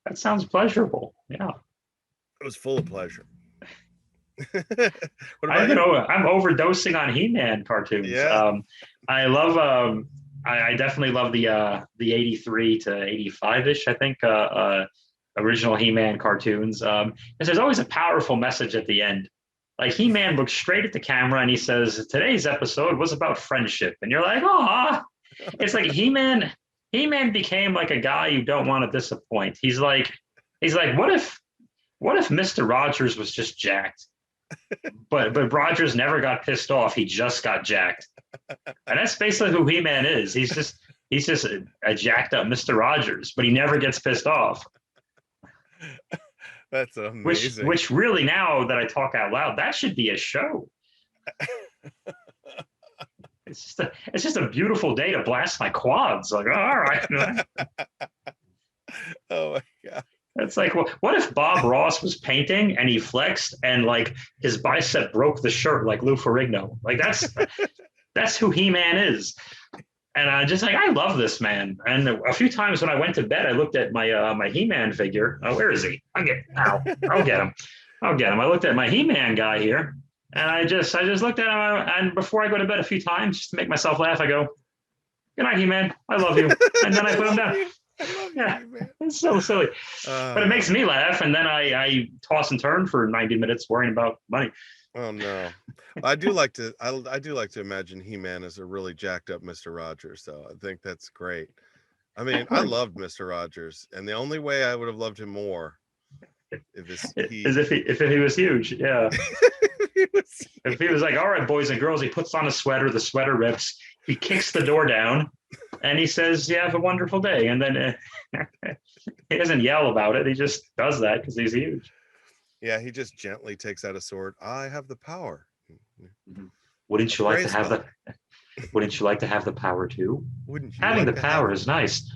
That sounds pleasurable. Yeah. It was full of pleasure. What about you? I'm overdosing on He-Man cartoons. Yeah. I love I definitely love the 83 to 85 ish, I think, original He-Man cartoons. Because there's always a powerful message at the end. Like He-Man looks straight at the camera and he says, "Today's episode was about friendship," and you're like, "Oh." It's like He-Man became like a guy you don't want to disappoint. He's like, what if Mr. Rogers was just jacked? But Rogers never got pissed off. He just got jacked, and that's basically who He-Man is. He's just a jacked up Mr. Rogers, but he never gets pissed off. That's Which amazing. which really, now that I talk out loud, that should be a show. It's just a beautiful day to blast my quads. Like, oh, all right. Oh my God. It's like, well, what if Bob Ross was painting and he flexed and like his bicep broke the shirt like Lou Ferrigno? Like that's who He-Man is. And I just like, I love this man. And a few times when I went to bed, I looked at my He-Man figure. Oh, where is he? I'll get him. I looked at my He-Man guy here, and I just looked at him. And before I go to bed a few times, just to make myself laugh, I go, "Good night, He-Man. I love you." And then I put him down. I love Yeah, you, man. it's so silly, but it makes me laugh. And then I toss and turn for 90 minutes worrying about money. Oh no. I do like to imagine He-Man as a really jacked up Mr. Rogers, so I think that's great. I mean, I loved Mr. Rogers, and the only way I would have loved him more As if he was huge. Yeah. If he was like, "All right, boys and girls," he puts on a sweater, the sweater rips, he kicks the door down, and he says, "You have a wonderful day." And then he doesn't yell about it. He just does that because he's huge. Yeah, he just gently takes out a sword. I have the power. Wouldn't Of you like to have Grayskull. the? Wouldn't you like to have the power too? Wouldn't you Having like the to have power it? is nice.